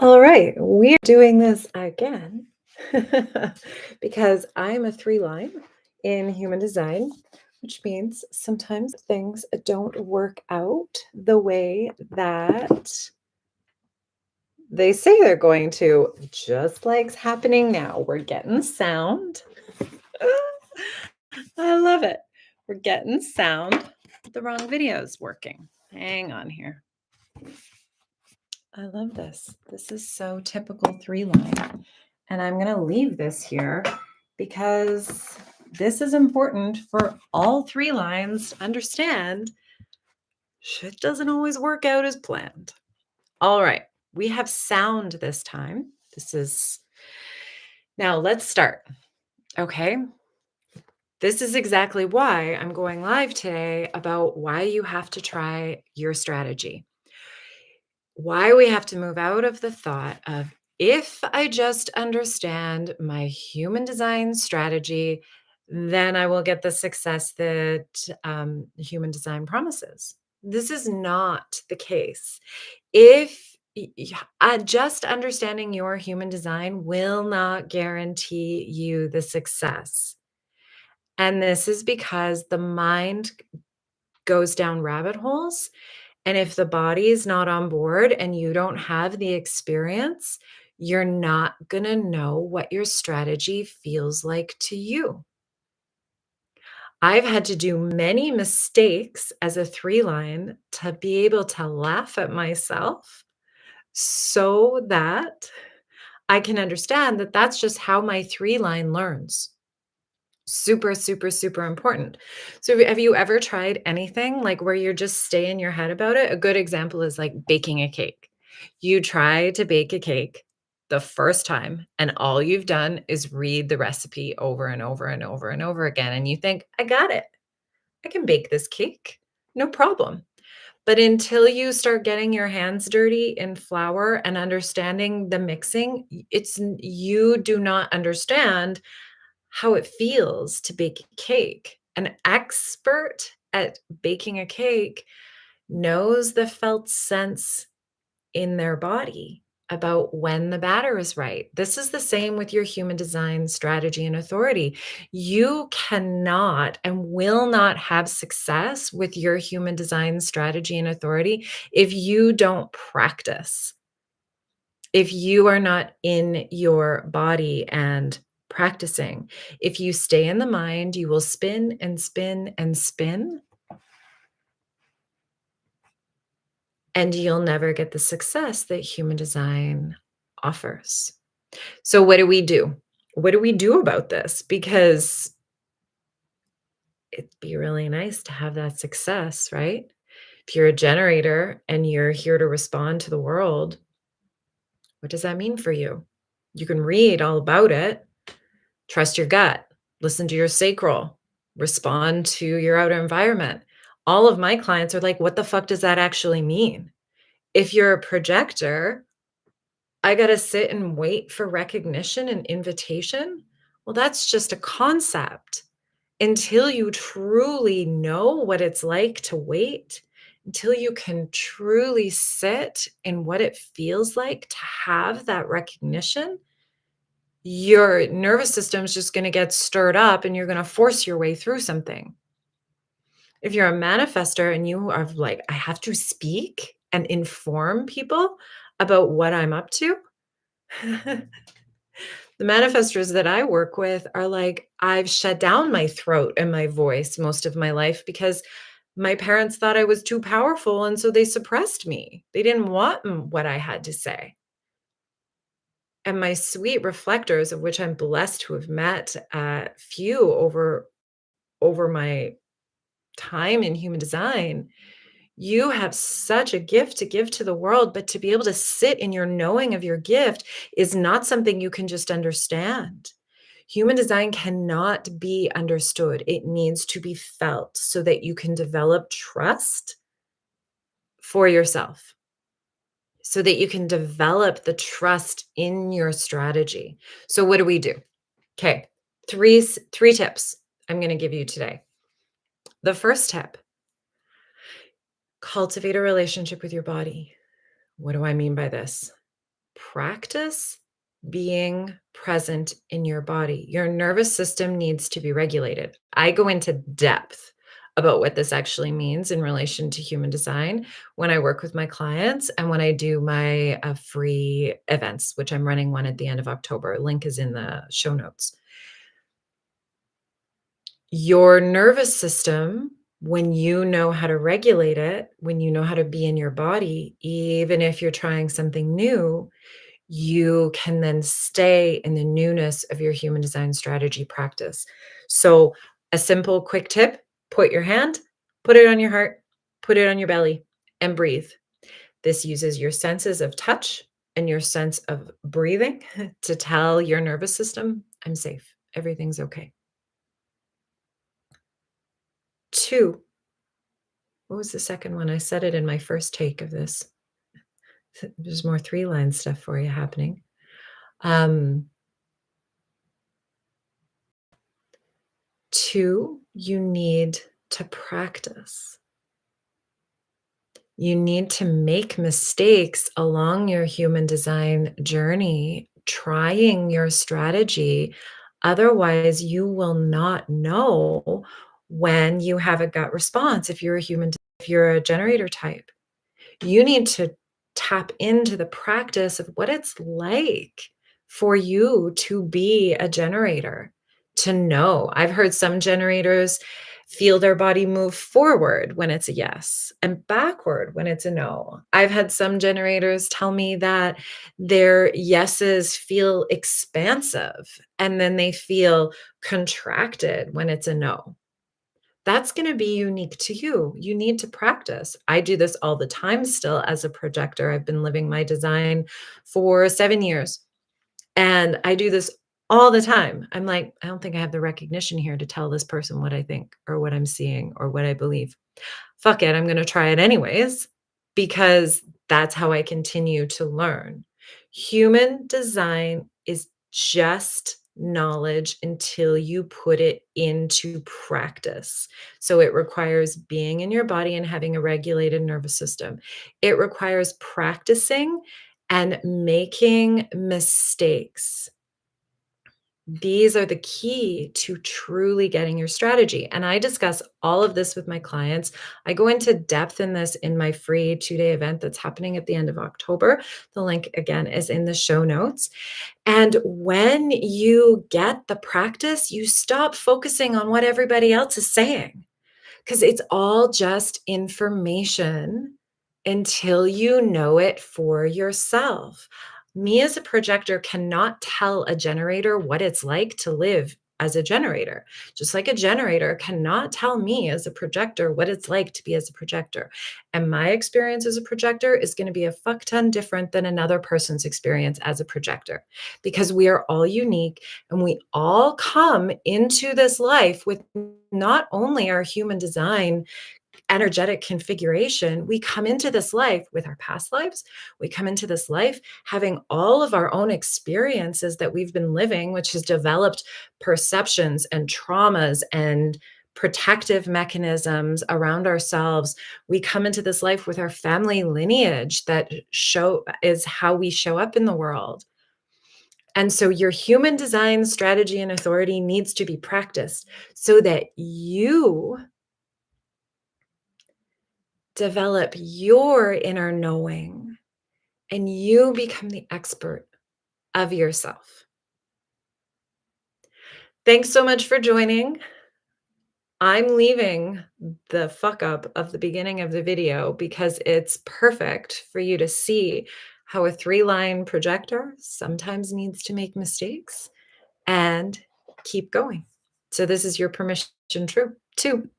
All right, we're doing this again because I'm a three line in human design, which means sometimes things don't work out the way that they say they're going to, just like's happening now. We're getting sound. I love it. We're getting sound. The wrong video is working. Hang on here. I love this. This is so typical three line. And I'm going to leave this here because this is important for all three lines to understand shit doesn't always work out as planned. All right. We have sound this time. Now let's start. Okay. This is exactly why I'm going live today about why you have to try your strategy. Why we have to move out of the thought of if I just understand my human design strategy, then I will get the success that human design promises. This is not the case. If just understanding your human design will not guarantee you the success. And this is because the mind goes down rabbit holes, and if the body is not on board and you don't have the experience, you're not going to know what your strategy feels like to you. I've had to do many mistakes as a three line to be able to laugh at myself so that I can understand that that's just how my three line learns. Super, super, super important. So have you ever tried anything like where you're just stay in your head about it? A good example is like baking a cake. You try to bake a cake the first time, and all you've done is read the recipe over and over and over and over again. And you think, I got it. I can bake this cake. No problem. But until you start getting your hands dirty in flour and understanding the mixing, you do not understand how it feels to bake a cake. An expert at baking a cake knows the felt sense in their body about when the batter is right. This is the same with your human design strategy and authority. You cannot and will not have success with your human design strategy and authority if you don't practice. If you are not in your body and practicing, if you stay in the mind, you will spin and spin and spin, and you'll never get the success that human design offers. So, what do we do? What do we do about this? Because it'd be really nice to have that success, right? If you're a generator and you're here to respond to the world, what does that mean for you? You can read all about it. Trust your gut, listen to your sacral, respond to your outer environment. All of my clients are like, what the fuck does that actually mean? If you're a projector, I got to sit and wait for recognition and invitation. Well, that's just a concept. Until you truly know what it's like to wait, until you can truly sit in what it feels like to have that recognition, your nervous system is just going to get stirred up and you're going to force your way through something. If you're a manifester and you are like, I have to speak and inform people about what I'm up to, the manifestors that I work with are like, I've shut down my throat and my voice most of my life because my parents thought I was too powerful. And so they suppressed me. They didn't want what I had to say. And my sweet reflectors, of which I'm blessed to have met few over my time in human design, you have such a gift to give to the world, but to be able to sit in your knowing of your gift is not something you can just understand. Human design cannot be understood. It needs to be felt so that you can develop trust for yourself, so that you can develop the trust in your strategy. So what do we do? Okay, three tips I'm going to give you today. The first tip: cultivate a relationship with your body. What do I mean by this? practice being present in your body. Your nervous system needs to be regulated. I go into depth about what this actually means in relation to human design when I work with my clients and when I do my free events, which I'm running one at the end of October. Link is in the show notes. Your nervous system, when you know how to regulate it, when you know how to be in your body, even if you're trying something new, you can then stay in the newness of your human design strategy practice. So, a simple quick tip, put your hand, put it on your heart, put it on your belly, and breathe. This uses your senses of touch and your sense of breathing to tell your nervous system, I'm safe. Everything's okay. Two, what was the second one? I said it in my first take of this. There's more three line stuff for you happening. Um, Two, you need to practice. You need to make mistakes along your human design journey, trying your strategy. Otherwise, you will not know when you have a gut response if if you're a generator type. You need to tap into the practice of what it's like for you to be a generator, to know. I've heard some generators feel their body move forward when it's a yes and backward when it's a no. I've had some generators tell me that their yeses feel expansive and then they feel contracted when it's a no. That's gonna be unique to you. You need to practice. I do this all the time still as a projector. I've been living my design for 7 years, and I do this all the time. I'm like, "I don't think I have the recognition here to tell this person what I think or what I'm seeing or what I believe. Fuck it, I'm gonna try it anyways because that's how I continue to learn." Human design is just knowledge until you put it into practice. So it requires being in your body and having a regulated nervous system. It requires practicing and making mistakes. These are the key to truly getting your strategy. And I discuss all of this with my clients. I go into depth in this in my free 2-day event that's happening at the end of October. The link again is in the show notes. And when you get the practice, you stop focusing on what everybody else is saying because it's all just information until you know it for yourself. Me as a projector cannot tell a generator what it's like to live as a generator, just like a generator cannot tell me as a projector what it's like to be as a projector. And my experience as a projector is going to be a fuck ton different than another person's experience as a projector because we are all unique and we all come into this life with not only our human design energetic configuration, we come into this life with our past lives. We come into this life having all of our own experiences that we've been living, which has developed perceptions and traumas and protective mechanisms around ourselves. We come into this life with our family lineage that show is how we show up in the world. And so your human design strategy and authority needs to be practiced so that you develop your inner knowing and you become the expert of yourself. Thanks so much for joining. I'm leaving the fuck up of the beginning of the video because it's perfect for you to see how a 3-line projector sometimes needs to make mistakes and keep going. So this is your permission true too.